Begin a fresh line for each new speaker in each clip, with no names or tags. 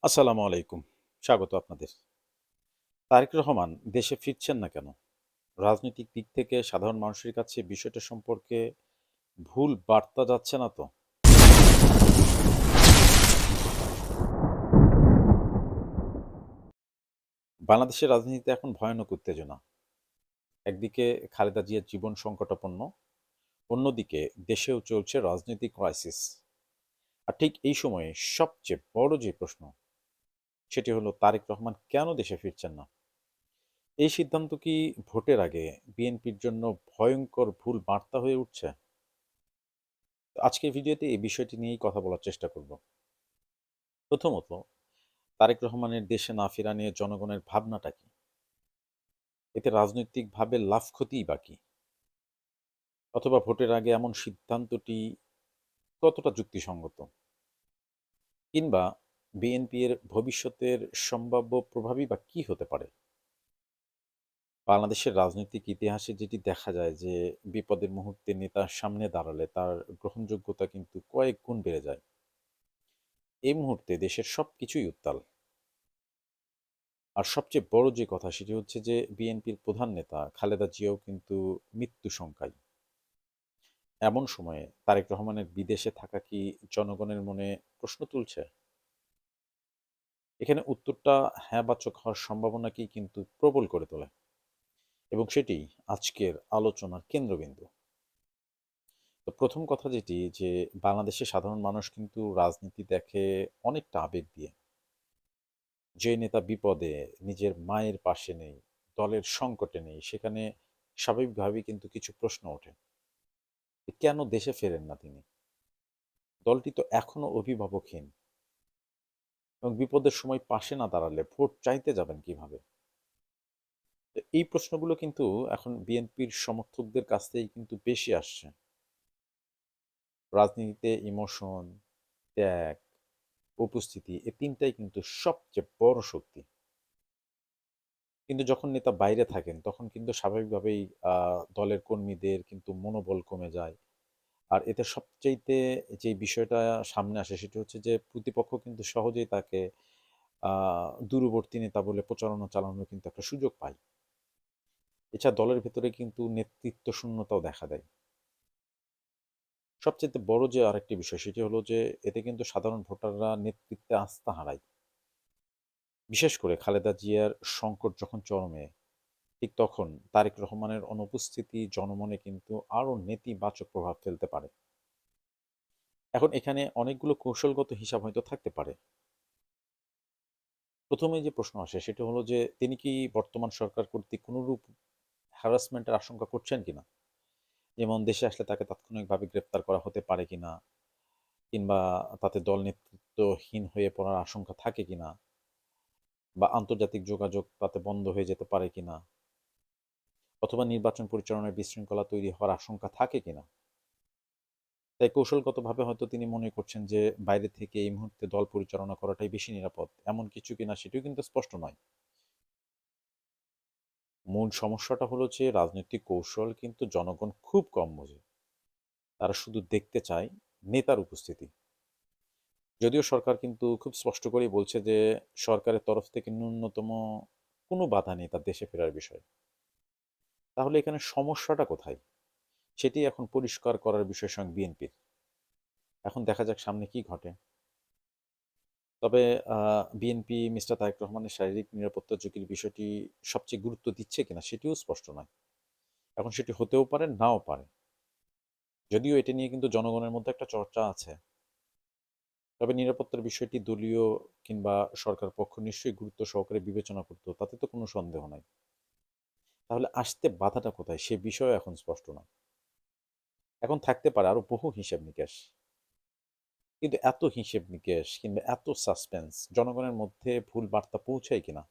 আসসালামু আলাইকুম। স্বাগত আপনাদের। তারেক রহমান দেশে ফিরছেন না কেন? রাজনৈতিক দিক থেকে সাধারণ মানুষের কাছে বিষয়টা সম্পর্কে ভুল বার্তা যাচ্ছে না তো? বাংলাদেশের রাজনীতিতে এখন ভয়ানক উত্তেজনা। একদিকে খালেদা জিয়ার জীবন সংকটাপন্ন, অন্যদিকে দেশেও চলছে রাজনৈতিক ক্রাইসিস। আর ঠিক এই সময়ে সবচেয়ে বড় যে প্রশ্ন, সেটি হলো তারেক রহমান কেন দেশে ফিরছেন না? এই সিদ্ধান্ত কি ভোটের আগে বিএনপির জন্য ভয়ংকর ভুল বার্তা হয়ে উঠছে? আজকের ভিডিওতে এই বিষয়টি নিয়েই কথা বলার চেষ্টা করব। প্রথমত, তারেক রহমানের দেশে না ফেরা নিয়ে জনগণের ভাবনাটা কি? এতে রাজনৈতিকভাবে লাভ ক্ষতিই বা কি? অথবা ভোটের আগে এমন সিদ্ধান্তটি কতটা যুক্তিসঙ্গত? কিংবা বিএনপি এর ভবিষ্যতের সম্ভাব্য প্রভাবই বা কি হতে পারে? বাংলাদেশের রাজনৈতিক ইতিহাসে যেটি দেখা যায় যে বিপদের মুহূর্তে নেতার সামনে দাঁড়ালে তার গ্রহণযোগ্যতা কিন্তু কয়েক গুণ বেড়ে যায়। এই মুহূর্তে দেশের সবকিছুই উত্তাল। আর সবচেয়ে বড় যে কথা সেটি হচ্ছে যে বিএনপির প্রধান নেতা খালেদা জিয়াও কিন্তু মৃত্যু শঙ্কায়। এমন সময়ে তারেক রহমানের বিদেশে থাকা কি জনগণের মনে প্রশ্ন তুলছে? এখানে উত্তরটা হ্যাঁ-বাচক হওয়ার সম্ভাবনাকেই কিন্তু প্রবল করে তোলে এবং সেটি আজকের আলোচনার কেন্দ্রবিন্দু। তো প্রথম কথা যেটি যে বাংলাদেশের সাধারণ মানুষ কিন্তু রাজনীতি দেখে অনেকটা আবেগ দিয়ে। যে নেতা বিপদে নিজের মায়ের পাশে নেই, দলের সংকটে নেই, সেখানে স্বাভাবিকভাবেই কিন্তু কিছু প্রশ্ন ওঠে। কেন দেশে ফেরেন না তিনি? দলটি তো এখনো অভিভাবকহীন এবং বিপদের সময় পাশে না দাঁড়ালে ভোট চাইতে যাবেন কিভাবে? তো এই প্রশ্নগুলো কিন্তু এখন বিএনপির সমর্থকদের কাছ থেকেই কিন্তু বেশি আসছে। রাজনীতিতে ইমোশন, ত্যাগ, উপস্থিতি এই ৩ টাই কিন্তু সবচেয়ে বড় শক্তি। কিন্তু যখন নেতা বাইরে থাকেন তখন কিন্তু স্বাভাবিকভাবেই দলের কর্মীদের কিন্তু মনোবল কমে যায়। আর এতে সবচাইতে যে বিষয়টা সামনে আসে সেটি হচ্ছে যে প্রতিপক্ষ কিন্তু সহজেই তাকে আ দূরবর্তী নেতা বলে প্রচারণা চালানোর কিন্তু একটা সুযোগ পায়। এছাড়া দলের ভেতরে কিন্তু নেতৃত্ব শূন্যতাও দেখা দেয়। সবচাইতে বড় যে আরেকটি বিষয় সেটি হলো যে এতে কিন্তু সাধারণ ভোটাররা নেতৃত্বে আস্থা হারায়। বিশেষ করে খালেদা জিয়ার সংকট যখন চরমে, ঠিক তখন তারেক রহমানের অনুপস্থিতি জনমনে কিন্তু আরো নেতিবাচক প্রভাব ফেলতে পারে। এখন এখানে অনেকগুলো কৌশলগত হিসাব হয়তো থাকতে পারে। ১ম এই যে প্রশ্ন আসে সেটি হলো যে তিনি কি বর্তমান সরকার কর্তৃক কোনরূপ হ্যারাসমেন্টের আশঙ্কা করছেন কিনা? যেমন দেশে আসলে তাকে তাৎক্ষণিকভাবে গ্রেপ্তার করা হতে পারে কিনা? কিংবা তাতে দল নেতৃত্বহীন হয়ে পড়ার আশঙ্কা থাকে কিনা? বা আন্তর্জাতিক যোগাযোগ তাতে বন্ধ হয়ে যেতে পারে কিনা? অথবা নির্বাচন পরিচালনায় বিশৃঙ্খলা তৈরি হওয়ার আশঙ্কা থাকে কিনা? তাই কৌশলগতভাবে হয়তো তিনি মনে করছেন যে বাইরে থেকে এই মুহূর্তে দল পরিচালনা করাটাই বেশি নিরাপদ। এমন কিছু কিনা সেটিও কিন্তু স্পষ্ট নয়। মূল সমস্যাটা হলো যে রাজনৈতিক কৌশল কিন্তু জনগণ খুব কম বোঝে। তারা শুধু দেখতে চায় নেতার উপস্থিতি। যদিও সরকার কিন্তু খুব স্পষ্ট করেই বলছে যে সরকারের তরফ থেকে ন্যূনতম কোনো বাধা নেই তার দেশে ফেরার বিষয়ে। তাহলে এখানে সমস্যাটা কোথায়? সেটি এখন পরিষ্কার করার বিষয় স্বয়ং বিএনপির। এখন দেখা যাক সামনে কি ঘটে। তবে বিএনপি মিস্টার তারেক রহমানের শারীরিক নিরাপত্তা ঝুঁকির বিষয়টি সবচেয়ে গুরুত্ব দিচ্ছে কিনা সেটিও স্পষ্ট নয়। এখন সেটি হতেও পারে, নাও পারে। যদিও এটা নিয়ে কিন্তু জনগণের মধ্যে একটা চর্চা আছে। তবে নিরাপত্তার বিষয়টি দলীয় কিংবা সরকার পক্ষ নিশ্চয়ই গুরুত্ব সহকারে বিবেচনা করত। তাতে তো কোনো সন্দেহ নাই। তাহলে আসতে বাধাটা কোথায়? সে বিষয়েও এখন স্পষ্ট নয়। এখন থাকতে পারে আরো বহু হিসেব-নিকেশ। কিন্তু এত হিসেব-নিকেশ কিংবা এত সাসপেন্স জনগণের মধ্যে ভুল বার্তা পৌঁছায় কিনা?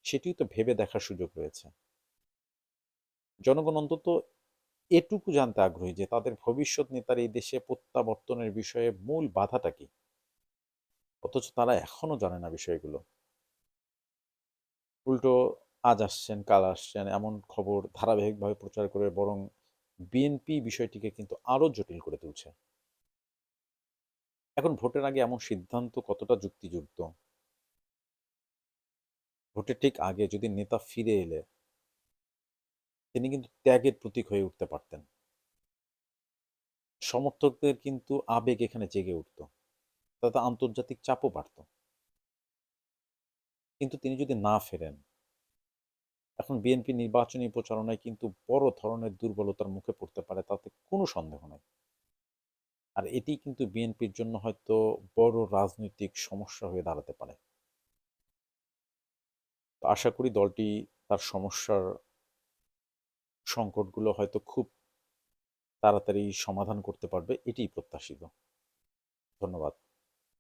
সেটিও তো ভেবে দেখার সুযোগ রয়েছে। জনগণ অন্তত এটুকু জানতে আগ্রহী যে তাদের ভবিষ্যৎ নেতার এই দেশে প্রত্যাবর্তনের বিষয়ে মূল বাধাটা কি? অথচ তারা এখনো জানে না বিষয়গুলো। উল্টো আজ আসছেন, কাল আসছেন এমন খবর ধারাবাহিকভাবে প্রচার করে বরং বিএনপি বিষয়টিকে কিন্তু আরো জটিল করে তুলছে। এখন ভোটের আগে এমন সিদ্ধান্ত কতটা যুক্তিযুক্ত? ভোটের ঠিক আগে যদি নেতা ফিরে এলে তিনি কিন্তু ত্যাগের প্রতীক হয়ে উঠতে পারতেন। সমর্থকদের কিন্তু আবেগ এখানে জেগে উঠত, তাতে আন্তর্জাতিক চাপও বাড়ত। কিন্তু তিনি যদি না ফেরেন, এখন বিএনপি নির্বাচনী প্রচারণায় কিন্তু বড় ধরনের দুর্বলতার মুখে পড়তে পারে, তাতে কোনো সন্দেহ নাই। আর এটি কিন্তু বিএনপির জন্য হয়তো বড় রাজনৈতিক সমস্যা হয়ে দাঁড়াতে পারে। তো আশা করি দলটি তার সমস্যার সংকটগুলো হয়তো খুব তাড়াতাড়ি সমাধান করতে পারবে, এটিই প্রত্যাশিত। ধন্যবাদ।